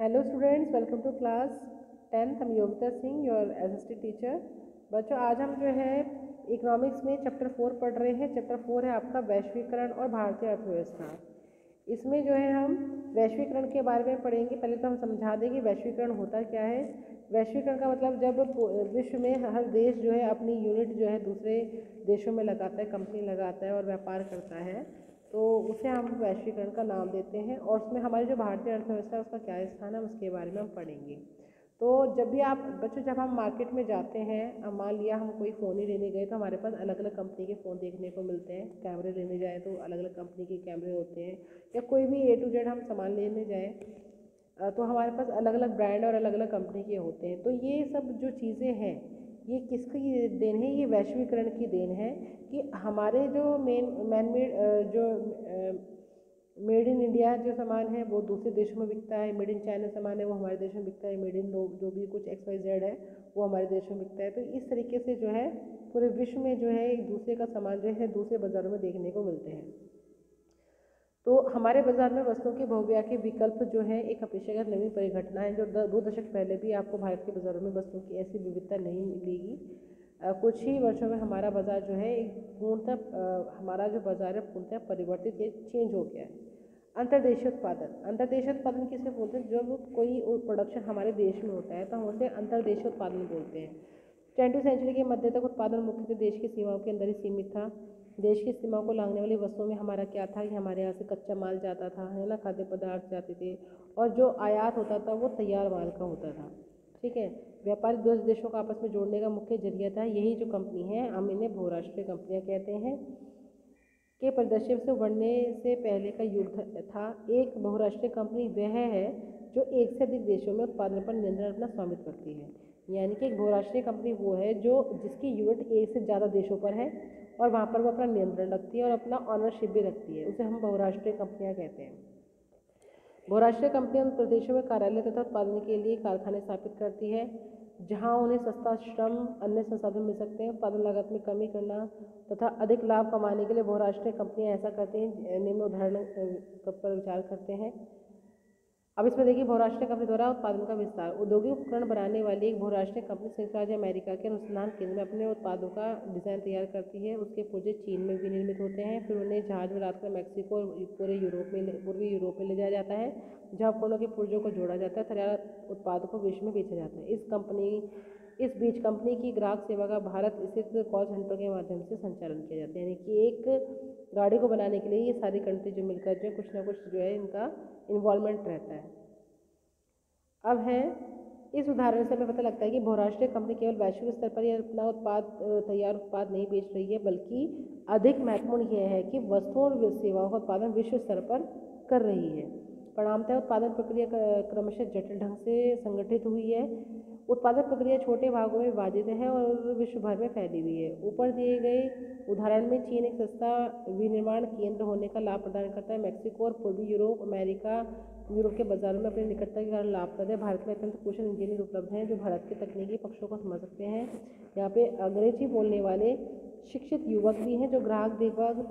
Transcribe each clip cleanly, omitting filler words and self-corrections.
Hello students, welcome to class 10th। हम Yogita Singh, your assistant teacher. बच्चों, आज हम जो है इकोनॉमिक्स में चैप्टर 4 पढ़ रहे हैं। चैप्टर 4 है आपका वैश्वीकरण और भारतीय अर्थव्यवस्था। इसमें जो है हम वैश्वीकरण के बारे में पढ़ेंगे। पहले तो हम समझा दें कि वैश्वीकरण होता क्या है। वैश्वीकरण का मतलब जब विश्व में हर देश जो है अपनी यूनिट जो है दूसरे देशों में लगाता है, कंपनी लगाता है और व्यापार करता है, तो उसे हम वैश्वीकरण का नाम देते हैं। और उसमें हमारी जो भारतीय अर्थव्यवस्था है उसका क्या स्थान है, उसके बारे में हम पढ़ेंगे। तो जब भी आप बच्चों, जब हम मार्केट में जाते हैं, अब मान लिया हम कोई फ़ोन ही लेने गए, तो हमारे पास अलग अलग कंपनी के फ़ोन देखने को मिलते हैं। कैमरे लेने जाए तो अलग अलग कंपनी के कैमरे होते हैं, या कोई भी A to Z हम सामान लेने जाए तो हमारे पास अलग अलग ब्रांड और अलग अलग कंपनी के होते हैं। तो ये सब जो चीज़ें हैं, ये किसकी देन है? ये वैश्वीकरण की देन है। कि हमारे जो मैन मेड जो मेड इन इंडिया जो सामान है वो दूसरे देशों में बिकता है, मेड इन चाइना सामान है वो हमारे देश में बिकता है, मेड इन जो भी कुछ XYZ है वो हमारे देश में बिकता है। तो इस तरीके से जो है पूरे विश्व में जो है एक दूसरे का सामान जो है दूसरे बाज़ारों में देखने को मिलते हैं। तो हमारे बाज़ार में वस्तुओं के बहुव्याह के विकल्प जो है एक अपेक्षाकृत नवीन परिघटना है। जो 2 दशक पहले भी आपको भारत के बाज़ारों में वस्तुओं की ऐसी विविधता नहीं मिलेगी। कुछ ही वर्षों में हमारा बाज़ार जो है एक पूर्णतः हमारा जो बाज़ार है पूर्णतः परिवर्तित या चेंज हो गया है। अंतर्देशीय उत्पादन। अंतर्देशीय उत्पादन किसे बोलते हैं? जब कोई प्रोडक्शन हमारे देश में होता है तो हम उसे अंतर्देशीय उत्पादन बोलते हैं। 20वीं सेंचुरी के मध्य तक उत्पादन मुख्यतः देश की सीमाओं के अंदर ही सीमित था। देश की सीमाओं को लांघने वाली वस्तुओं में हमारा क्या था कि हमारे यहाँ से कच्चा माल जाता था, है ना, खाद्य पदार्थ जाते थे, और जो आयात होता था वो तैयार माल का होता था। ठीक है। व्यापारिक दो देशों को आपस में जोड़ने का मुख्य जरिया था यही जो कंपनी है, हम इन्हें बहुराष्ट्रीय कंपनियां कहते हैं, के परिदृश्य से उभरने से पहले का युग था। एक बहुराष्ट्रीय कंपनी वह है जो एक से अधिक देशों में उत्पादन पर नियंत्रण अपना स्वामित्व करती है। यानी कि एक बहुराष्ट्रीय कंपनी वो है जो जिसकी यूनिट एक से ज़्यादा देशों पर है और वहाँ पर वो अपना नियंत्रण रखती है और अपना ऑनरशिप भी रखती है, उसे हम बहुराष्ट्रीय कंपनियाँ कहते हैं। बहुराष्ट्रीय कंपनियां उन प्रदेशों में कार्यालय तथा उत्पादन के लिए कारखाने स्थापित करती है जहां उन्हें सस्ता श्रम, अन्य संसाधन मिल सकते हैं। उत्पादन लागत में कमी करना तथा अधिक लाभ कमाने के लिए बहुराष्ट्रीय कंपनियां ऐसा करती हैं। निम्न उदाहरण पर विचार करते हैं। अब इसमें देखिए, बहुराष्ट्रीय कंपनी द्वारा उत्पादन का विस्तार। औद्योगिक उपकरण बनाने वाली एक बहुराष्ट्रीय कंपनी संयुक्त राज्य अमेरिका के अनुसंधान केंद्र में अपने उत्पादों का डिज़ाइन तैयार करती है। उसके पुर्जे चीन में विनिर्मित होते हैं, फिर उन्हें जहाज में लादकर मैक्सिको और पूर्वी यूरोप में ले जाया जाता है, जहाँ उपकरणों के पुर्जों को जोड़ा जाता है। तैयार उत्पादों को विश्व में बेचा जाता है। इस बीच कंपनी की ग्राहक सेवा का भारत स्थित कॉल सेंटर के माध्यम से संचालन किया जाता है। यानी कि एक गाड़ी को बनाने के लिए ये सारी कंट्री जो मिलकर जो कुछ ना कुछ जो है इनका इन्वॉल्वमेंट रहता है। अब है, इस उदाहरण से हमें पता लगता है कि बहुराष्ट्रीय कंपनी केवल वैश्विक स्तर पर यह अपना तैयार उत्पाद नहीं बेच रही है, बल्कि अधिक महत्वपूर्ण यह है कि वस्तुओं और सेवाओं का उत्पादन विश्व स्तर पर कर रही है। परिणामतः उत्पादन प्रक्रिया क्रमशः जटिल ढंग से संगठित हुई है। उत्पादन प्रक्रिया छोटे भागों में विभाजित है और विश्व भर में फैली हुई है। ऊपर दिए गए उदाहरण में चीन एक सस्ता विनिर्माण केंद्र होने का लाभ प्रदान करता है। मैक्सिको और पूर्वी यूरोप के बाजारों में अपनी निकटता के कारण लाभप्रद है। भारत में अत्यंत कुशल इंजीनियर उपलब्ध हैं जो भारत के तकनीकी पक्षों को समझ सकते हैं। यहाँ पे अंग्रेजी बोलने वाले शिक्षित युवक भी हैं जो ग्राहक देखभाल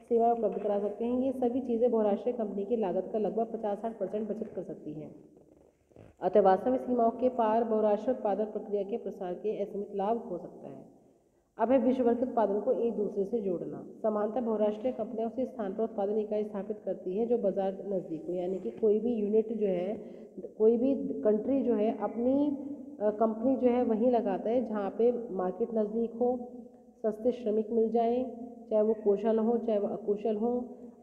सेवा उपलब्ध करा सकते हैं। ये सभी चीज़ें बहुराष्ट्रीय कंपनी की लागत का लगभग 50-60% बचत कर सकती हैं। अतः वास्तव में सीमाओं के पार बहुराष्ट्रीय उत्पादन प्रक्रिया के प्रसार के असीमित लाभ हो सकता है। अब है विश्व भर के उत्पादन को एक दूसरे से जोड़ना। समानतः बहुराष्ट्रीय कंपनियां उसी स्थान पर उत्पादन इकाई स्थापित करती है जो बाजार नज़दीक हो। यानी कि कोई भी यूनिट जो है, कोई भी कंट्री जो है अपनी कंपनी जो है वहीं लगाता है जहाँ पे मार्केट नज़दीक हो, सस्ते श्रमिक मिल जाएं, चाहे वो कुशल हो चाहे वो अकुशल हो।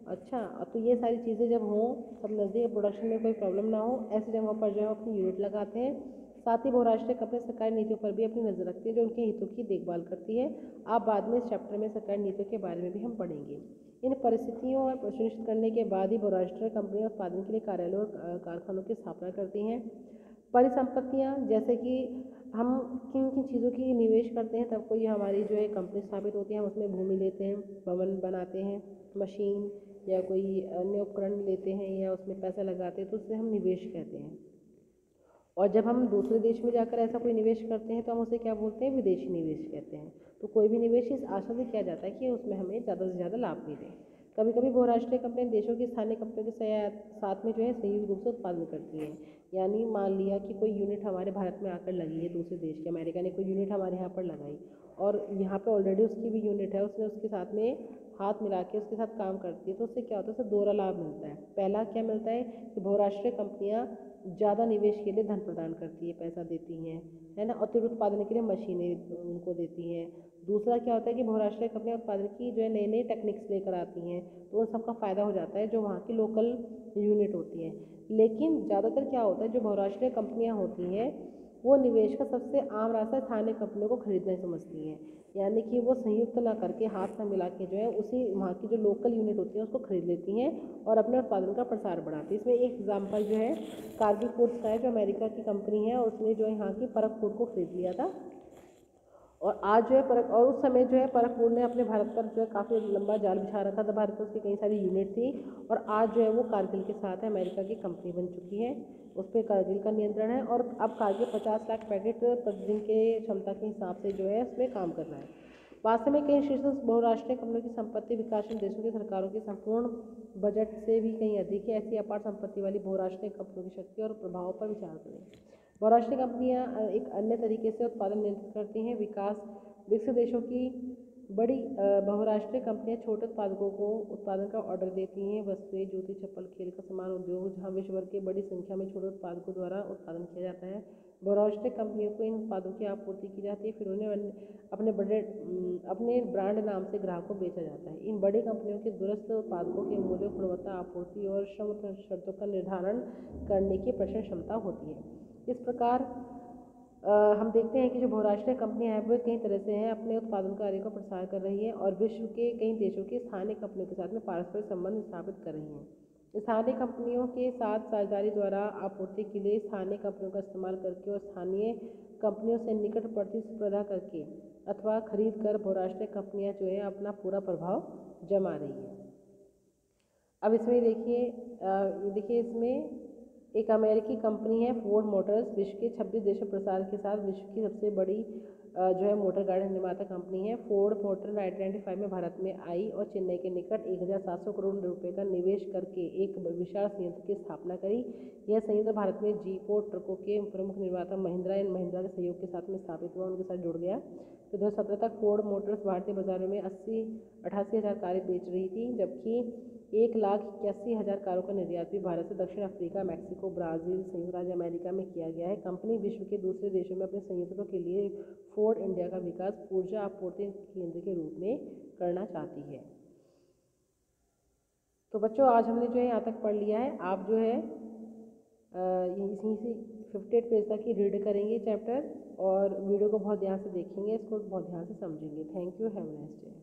अच्छा, तो ये सारी चीज़ें जब हों, सब नज़दीक, प्रोडक्शन में कोई प्रॉब्लम ना हो, ऐसी जगहों पर जो है अपनी यूनिट लगाते हैं। साथ ही बहुराष्ट्रीय कंपनी सरकारी नीतियों पर भी अपनी नज़र रखती है जो उनके हितों की देखभाल करती है। आप बाद में इस चैप्टर में सरकारी नीतियों के बारे में भी हम पढ़ेंगे। इन परिस्थितियों और सुनिश्चित करने के बाद ही बहुराष्ट्रीय कंपनियां उत्पादन के लिए कार्यालयों और कारखानों की स्थापना करती हैं। परिसंपत्तियां, जैसे कि हम किन किन चीज़ों की निवेश करते हैं तब कोई हमारी जो है कंपनी स्थापित होती है, हम उसमें भूमि लेते हैं, भवन बनाते हैं, मशीन या कोई अन्य उपकरण लेते हैं या उसमें पैसा लगाते हैं, तो उससे हम निवेश कहते हैं। और जब हम दूसरे देश में जाकर ऐसा कोई निवेश करते हैं तो हम उसे क्या बोलते हैं? विदेशी निवेश कहते हैं। तो कोई भी निवेश इस आशा से किया जाता है कि उसमें हमें ज़्यादा से ज़्यादा लाभ मिले। कभी कभी बहुराष्ट्रीय कंपनियां देशों की स्थानीय कंपनियों के साथ में जो है संयुक्त रूप से उत्पादन करती हैं। यानी मान लिया कि कोई यूनिट हमारे भारत में आकर लगी है, दूसरे देश के अमेरिका ने कोई यूनिट हमारे यहाँ पर लगाई और यहाँ पे ऑलरेडी उसकी भी यूनिट है, उसने उसके साथ में हाथ मिला के उसके साथ काम करती है, तो उससे क्या होता है, उससे दोहरा लाभ मिलता है। पहला क्या मिलता है कि बहुराष्ट्रीय कंपनियां ज़्यादा निवेश के लिए धन प्रदान करती है, पैसा देती हैं, है ना, अतिरिक्त उत्पादन के लिए मशीनें उनको देती हैं। दूसरा क्या होता है कि बहुराष्ट्रीय कंपनियां उत्पादन की जो है नई नई टेक्निक्स लेकर आती हैं, तो उन सबका फ़ायदा हो जाता है जो वहाँ की लोकल यूनिट होती हैं। लेकिन ज़्यादातर क्या होता है, जो बहुराष्ट्रीय कंपनियां होती हैं वो निवेश का सबसे आम रास्ता स्थानीय कंपनियों को खरीदना ही समझती हैं। यानी कि वो संयुक्त ना करके हाथ में मिला के जो है उसी वहाँ की जो लोकल यूनिट होती है उसको खरीद लेती हैं और अपने उत्पादन का प्रसार बढ़ाती हैं। इसमें एक एग्जांपल जो है कारगिल फूड्स का है, जो अमेरिका की कंपनी है, उसने जो है यहाँ की परख फूड को खरीद लिया था। और आज जो है परख, और उस समय जो है परख फूड ने अपने भारत पर जो है काफ़ी लंबा जाल बिछा रखा था, भारत में उसकी कई सारी यूनिट थी और आज जो है वो कारगिल के साथ है, अमेरिका की कंपनी बन चुकी है, उस पर कारगिल का नियंत्रण है और अब कारगिल 50 लाख पैकेट प्रतिदिन के क्षमता के हिसाब से जो है उसमें काम कर रहा है। वास्तव में कई शीर्ष बहुराष्ट्रीय कंपनियों की संपत्ति विकासशील देशों की सरकारों के संपूर्ण बजट से भी कहीं अधिक है। ऐसी अपार संपत्ति वाली बहुराष्ट्रीय कंपनियों की शक्ति और प्रभाव पर विचार करें। बहुराष्ट्रीय कंपनियां एक अन्य तरीके से उत्पादन नियंत्रित करती हैं। विकसित देशों की बड़ी बहुराष्ट्रीय कंपनियां छोटे उत्पादकों को उत्पादन का ऑर्डर देती हैं। वस्तुएं, जूते, चप्पल, खेल का सामान उद्योग, जहां विश्व भर के बड़ी संख्या में छोटे उत्पादकों द्वारा उत्पादन किया जाता है, बहुराष्ट्रीय कंपनियों को इन उत्पादों की आपूर्ति की जाती है, फिर उन्हें अपने ब्रांड नाम से ग्राहकों को बेचा जाता है। इन बड़ी कंपनियों के दूरस्थ उत्पादकों के मूल्य, गुणवत्ता, आपूर्ति और श्रम शर्तों का निर्धारण करने की प्रचंड क्षमता होती है। इस प्रकार हम देखते हैं कि जो बहुराष्ट्रीय कंपनियां हैं वो कई तरह से हैं, अपने उत्पादन कार्य का प्रसार कर रही है और विश्व के कई देशों की स्थानीय कंपनियों के साथ में पारस्परिक संबंध स्थापित कर रही हैं। स्थानीय कंपनियों के साथ साझेदारी द्वारा आपूर्ति के लिए स्थानीय कंपनियों का इस्तेमाल करके और स्थानीय कंपनियों से निकट प्रतिस्पर्धा करके अथवा खरीद कर बहुराष्ट्रीय कंपनियां जो है अपना पूरा प्रभाव जमा रही है। अब इसमें देखिए इसमें एक अमेरिकी कंपनी है फोर्ड मोटर्स, विश्व के 26 देशों प्रसार के साथ विश्व की सबसे बड़ी जो है मोटर गाड़ी निर्माता कंपनी है। फोर्ड मोटर 1995 में भारत में आई और चेन्नई के निकट 1700 करोड़ रुपए का निवेश करके एक विशाल संयंत्र की स्थापना करी। यह संयंत्र भारत में जीप और ट्रकों के प्रमुख निर्माता महिंद्रा एंड महिंद्रा के सहयोग के साथ में स्थापित हुआ, उनके साथ जुड़ गया। तो 2017 तक फोर्ड मोटर्स भारतीय बाजारों में 88 हज़ार कारें बेच रही थी, जबकि 1,81,000 कारों का निर्यात भी भारत से दक्षिण अफ्रीका, मैक्सिको, ब्राज़ील, संयुक्त राज्य अमेरिका में किया गया है। कंपनी विश्व के दूसरे देशों में अपने संयंत्रों के लिए फोर्ड इंडिया का विकास ऊर्जा आपूर्ति केंद्र के रूप में करना चाहती है। तो बच्चों आज हमने जो है यहाँ तक पढ़ लिया है। आप जो है यहीं से 58 पेज तक ही रीड करेंगे चैप्टर और वीडियो को बहुत ध्यान से देखेंगे, इसको बहुत ध्यान से समझेंगे। Thank you, have a nice day.